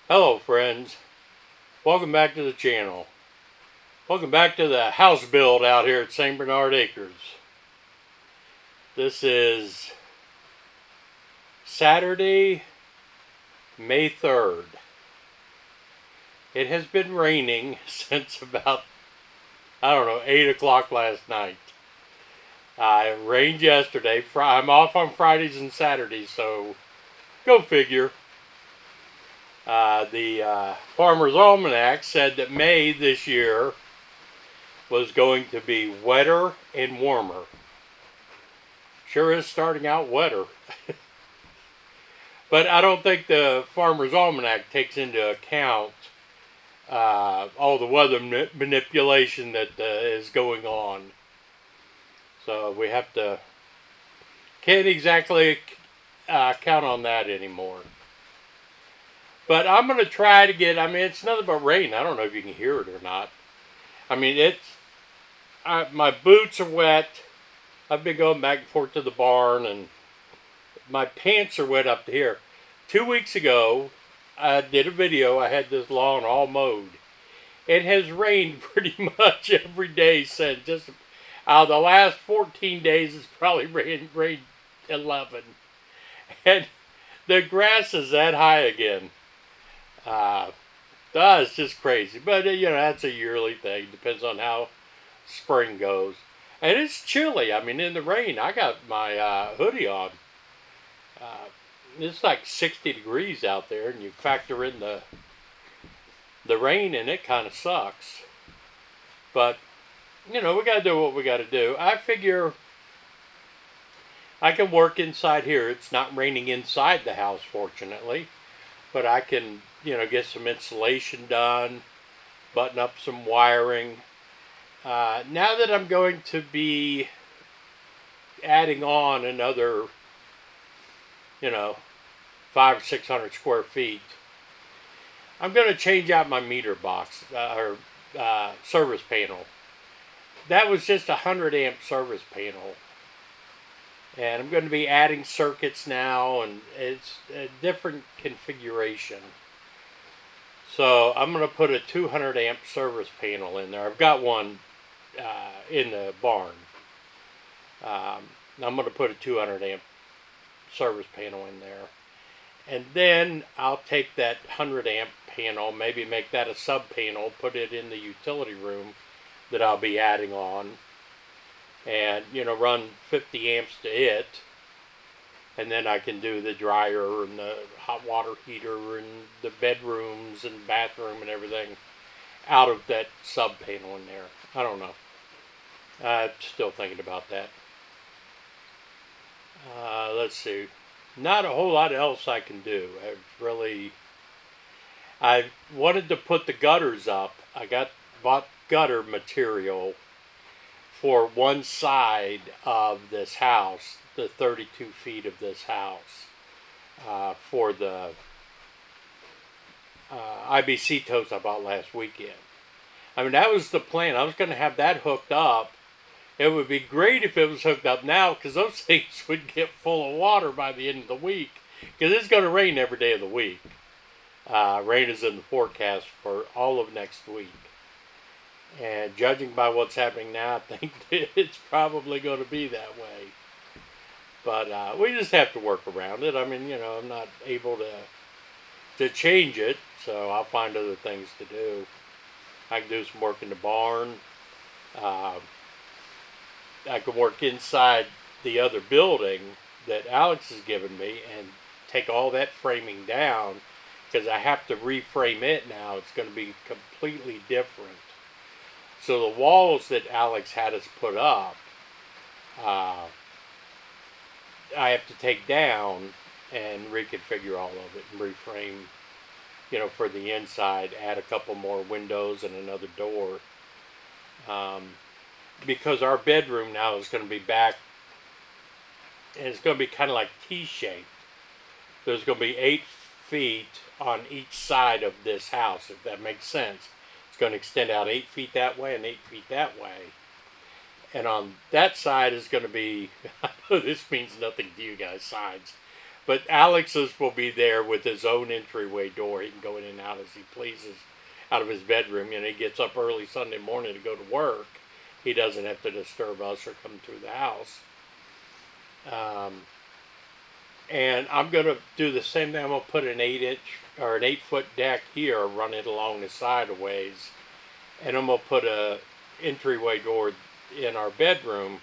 Hello friends, welcome back to the channel. Welcome back to the house build out here at St. Bernard Acres. This is Saturday, May 3rd. It has been raining since about, 8 o'clock last night. It rained yesterday. I'm off on Fridays and Saturdays, so go figure. The Farmer's Almanac said that May this year was going to be wetter and warmer. Sure is starting out wetter. But I don't think the Farmer's Almanac takes into account all the weather manipulation that is going on. So we can't exactly count on that anymore. But I'm going to try to get, it's nothing but rain. I don't know if you can hear it or not. My boots are wet. I've been going back and forth to the barn, and my pants are wet up to here. 2 weeks ago, I did a video. I had this lawn all mowed. It has rained pretty much every day since. Just out of the last 14 days, it's probably rained 11. And the grass is that high again. It's just crazy. But, that's a yearly thing. Depends on how spring goes. And it's chilly. In the rain, I got my hoodie on. It's like 60 degrees out there, and you factor in the rain, and it kind of sucks. But, we got to do what we got to do. I figure I can work inside here. It's not raining inside the house, fortunately. But I can, get some insulation done, button up some wiring. Now that I'm going to be adding on another, 500 or 600 square feet, I'm going to change out my meter box or service panel. That was just a 100 amp service panel. And I'm going to be adding circuits now, and it's a different configuration. So I'm going to put a 200 amp service panel in there. I've got one in the barn. I'm going to put a 200 amp service panel in there. And then I'll take that 100 amp panel, maybe make that a sub panel, put it in the utility room that I'll be adding on. And, run 50 amps to it. And then I can do the dryer and the hot water heater and the bedrooms and bathroom and everything out of that sub panel in there. I don't know. I'm still thinking about that. Let's see. Not a whole lot else I can do. I wanted to put the gutters up. Bought gutter material for one side of this house, the 32 feet of this house, for the IBC totes I bought last weekend. That was the plan. I was going to have that hooked up. It would be great if it was hooked up now, because those things would get full of water by the end of the week, because it's going to rain every day of the week. Rain is in the forecast for all of next week. And judging by what's happening now, I think it's probably going to be that way. But we just have to work around it. I'm not able to change it, so I'll find other things to do. I can do some work in the barn. I can work inside the other building that Alex has given me and take all that framing down, because I have to reframe it now. It's going to be completely different. So the walls that Alex had us put up, I have to take down and reconfigure all of it and reframe, for the inside, add a couple more windows and another door. Because our bedroom now is going to be back, and it's going to be kind of like T-shaped. There's going to be 8 feet on each side of this house, if that makes sense. It's going to extend out 8 feet that way and 8 feet that way. And on that side is going to be, I know this means nothing to you guys, sides, But Alex's will be there with his own entryway door. He can go in and out as he pleases out of his bedroom. You know, he gets up early Sunday morning to go to work. He doesn't have to disturb us or come through the house. And I'm going to do the same thing. I'm going to put an 8-inch or an 8-foot deck here, run it along the side a ways. And I'm going to put a entryway door in our bedroom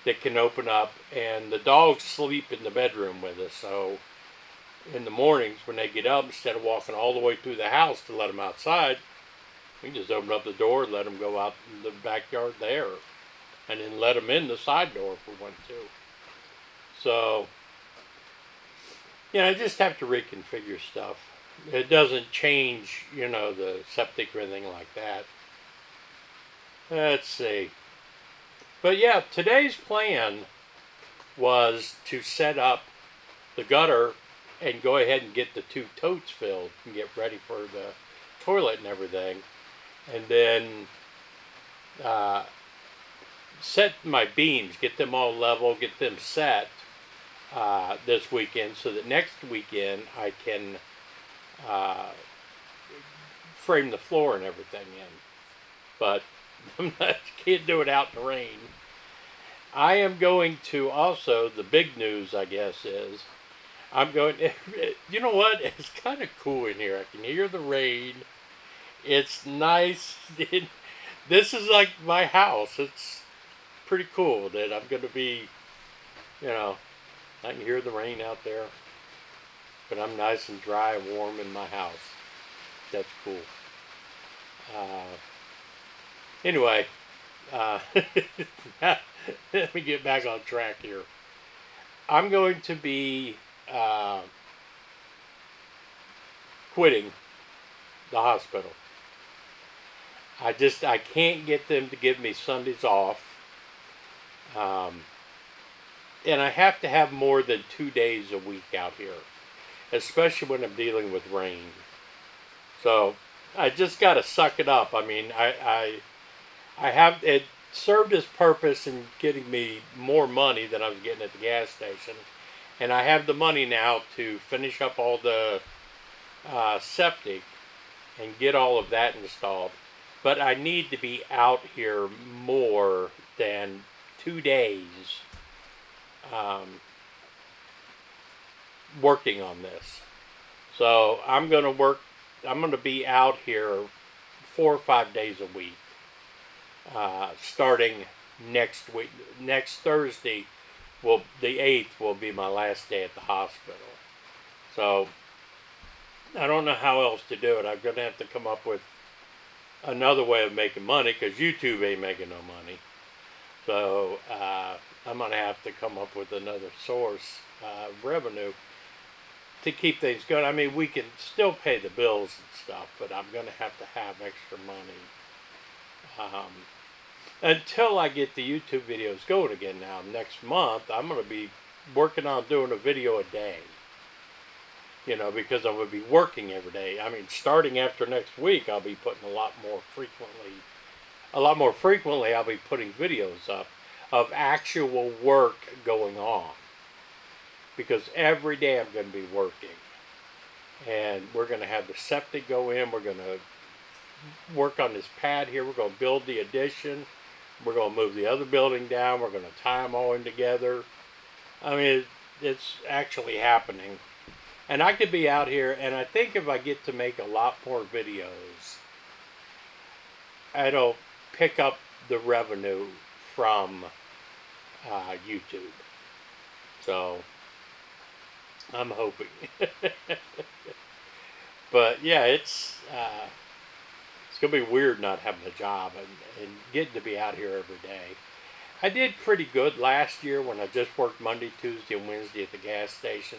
that can open up, and the dogs sleep in the bedroom with us. So in the mornings when they get up, instead of walking all the way through the house to let them outside, we can just open up the door and let them go out in the backyard there, and then let them in the side door if we want to. So, you know, I just have to reconfigure stuff. It doesn't change, you know, the septic or anything like that. Let's see. But yeah, today's plan was to set up the gutter and go ahead and get the 2 totes filled and get ready for the toilet and everything. And then set my beams, get them all level, get them set this weekend, so that next weekend I can frame the floor and everything in. But can't do it out in the rain. I am going to also, the big news I guess is, I'm going, you know what, it's kind of cool in here. I can hear the rain. It's nice. This is like my house. It's pretty cool that I'm going to be, you know, I can hear the rain out there, but I'm nice and dry and warm in my house. That's cool. Anyway, let me get back on track here. I'm going to be quitting the hospital. I can't get them to give me Sundays off. And I have to have more than 2 days a week out here, especially when I'm dealing with rain. So I just got to suck it up. I mean, I have, it served its purpose in getting me more money than I was getting at the gas station. And I have the money now to finish up all the septic and get all of that installed. But I need to be out here more than 2 days working on this. So I'm going to be out here 4 or 5 days a week. Starting next week. Next Thursday, the 8th will be my last day at the hospital. So I don't know how else to do it. I'm going to have to come up with another way of making money, because YouTube ain't making no money. So I'm going to have to come up with another source of revenue to keep things going. I mean, we can still pay the bills and stuff, but I'm going to have extra money until I get the YouTube videos going again. Now, next month, I'm going to be working on doing a video a day. You know, because I'm going to be working every day. I mean, starting after next week, I'll be putting a lot more frequently, I'll be putting videos up of actual work going on. Because every day I'm going to be working. And we're going to have the septic go in. We're going to work on this pad here. We're going to build the addition. We're going to move the other building down. We're going to tie them all in together. I mean, it's actually happening. And I could be out here, and I think if I get to make a lot more videos, it'll pick up the revenue from YouTube. So I'm hoping. But yeah, it's gonna be weird not having a job and getting to be out here every day. I did pretty good last year when I just worked Monday, Tuesday, and Wednesday at the gas station,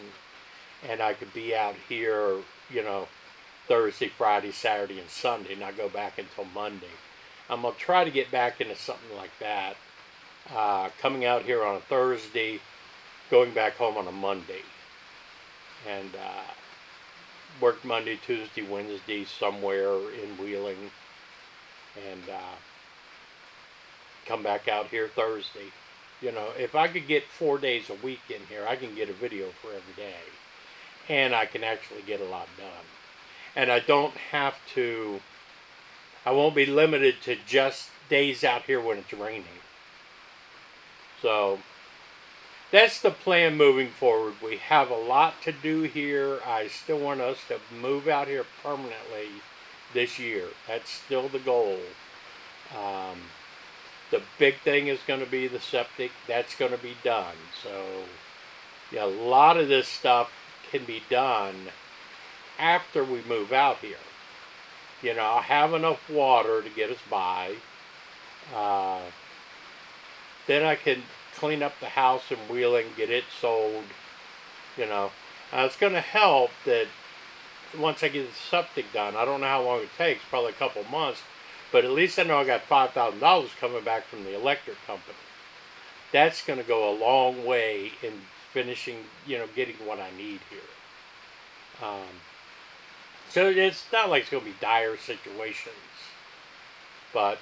and I could be out here, you know, Thursday, Friday, Saturday, and Sunday, not go back until Monday. I'm gonna try to get back into something like that. Coming out here on a Thursday, going back home on a Monday, and work Monday, Tuesday, Wednesday somewhere in Wheeling, and come back out here Thursday. You know, if I could get 4 days a week in here, I can get a video for every day. And I can actually get a lot done. And I don't have to, I won't be limited to just days out here when it's raining. So, that's the plan moving forward. We have a lot to do here. I still want us to move out here permanently this year. That's still the goal. The big thing is going to be the septic. That's going to be done. So, yeah, a lot of this stuff can be done after we move out here. You know, I'll have enough water to get us by. Then I can clean up the house in Wheeling, get it sold. You know, it's going to help that once I get the septic done, I don't know how long it takes, probably a couple months, but at least I know I got $5,000 coming back from the electric company. That's going to go a long way in finishing, you know, getting what I need here. So it's not like it's going to be dire situations. But,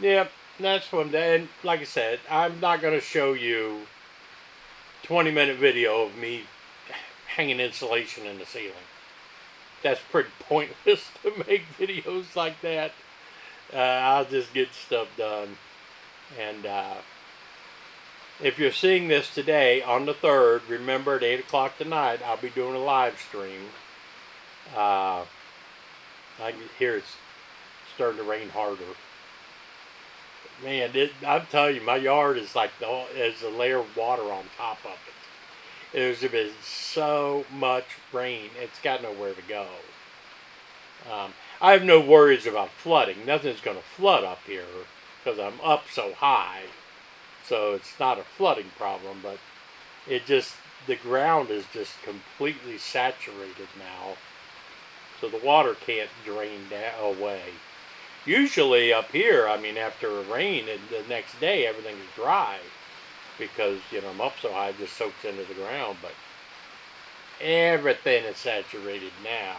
yeah, that's one day. And like I said, I'm not going to show you 20-minute video of me hanging insulation in the ceiling. That's pretty pointless to make videos like that. I'll just get stuff done. And if you're seeing this today on the 3rd, remember at 8 o'clock tonight, I'll be doing a live stream. I can hear it's starting to rain harder. Man, I'm telling you, my yard is like there's a layer of water on top of it. There's been so much rain, it's got nowhere to go. I have no worries about flooding. Nothing's going to flood up here because I'm up so high. So it's not a flooding problem, but the ground is just completely saturated now. So the water can't drain away. Usually up here, I mean, after a rain, and the next day everything's dry because, you know, I'm up so high, it just soaks into the ground. But everything is saturated now.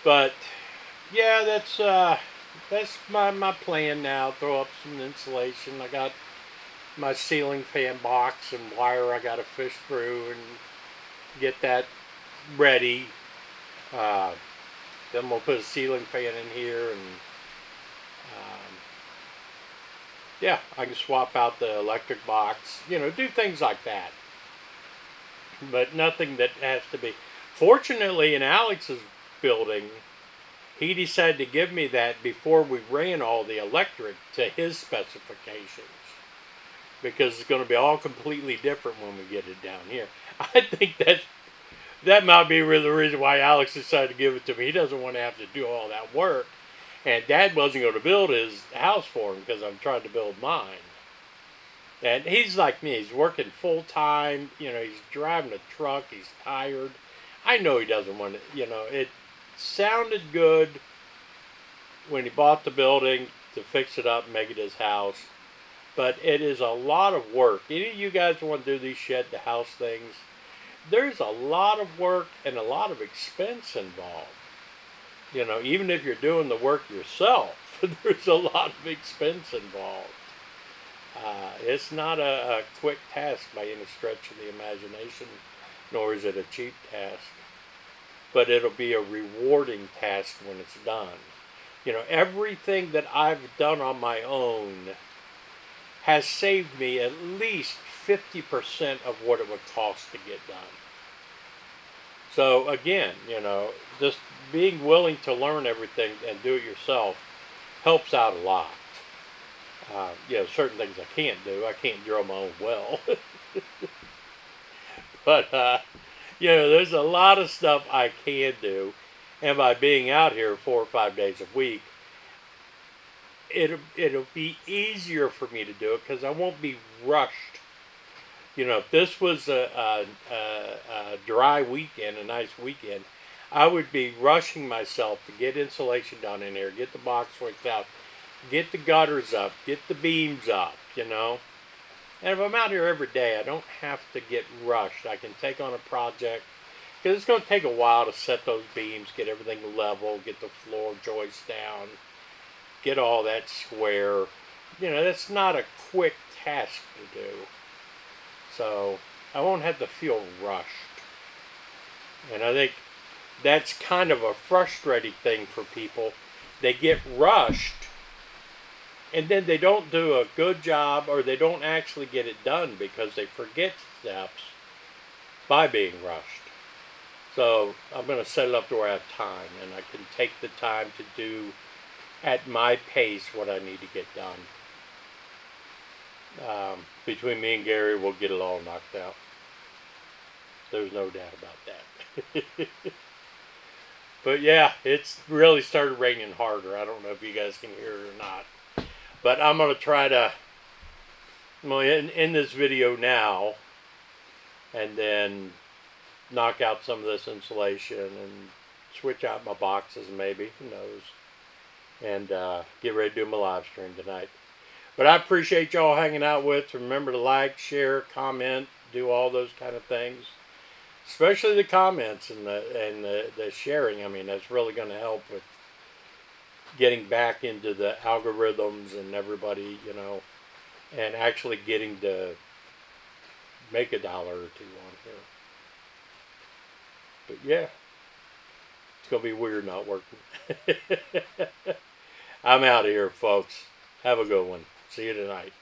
But yeah, that's my plan now. Throw up some insulation. I got my ceiling fan box and wire I got to fish through and get that ready. Then we'll put a ceiling fan in here, and yeah, I can swap out the electric box. You know, do things like that. But nothing that has to be. Fortunately, in Alex's building, he decided to give me that before we ran all the electric to his specifications, because it's going to be all completely different when we get it down here. I think that might be really the reason why Alex decided to give it to me. He doesn't want to have to do all that work. And Dad wasn't going to build his house for him because I'm trying to build mine. And he's like me. He's working full time. You know, he's driving a truck. He's tired. I know he doesn't want to, you know, it sounded good when he bought the building to fix it up and make it his house. But it is a lot of work. Any of you guys want to do these shed to house things? There's a lot of work and a lot of expense involved. You know, even if you're doing the work yourself, there's a lot of expense involved. It's not a quick task by any stretch of the imagination, nor is it a cheap task. But it'll be a rewarding task when it's done. You know, everything that I've done on my own has saved me at least 50% of what it would cost to get done. So again, you know, just being willing to learn everything and do it yourself helps out a lot. You know, certain things I can't do. I can't drill my own well. But, you know, there's a lot of stuff I can do. And by being out here 4 or 5 days a week, it'll be easier for me to do it because I won't be rushed. You know, if this was a dry weekend, a nice weekend, I would be rushing myself to get insulation done in here, get the box worked out, get the gutters up, get the beams up, you know. And if I'm out here every day, I don't have to get rushed. I can take on a project, because it's going to take a while to set those beams, get everything level, get the floor joist down, get all that square. You know, that's not a quick task to do. So I won't have to feel rushed. And I think that's kind of a frustrating thing for people. They get rushed and then they don't do a good job, or they don't actually get it done because they forget steps by being rushed. So I'm going to set it up to where I have time and I can take the time to do at my pace what I need to get done. Between me and Gary, we'll get it all knocked out. There's no doubt about that. But yeah, it's really started raining harder. I don't know if you guys can hear it or not. But I'm going to try to end this video now and then knock out some of this insulation and switch out my boxes maybe, who knows, and get ready to do my live stream tonight. But I appreciate y'all hanging out with. Remember to like, share, comment, do all those kind of things. Especially the comments and the sharing. I mean, that's really going to help with getting back into the algorithms and everybody, you know, and actually getting to make $1 or $2 on here. But yeah, it's going to be weird not working. I'm out of here, folks. Have a good one. See you tonight.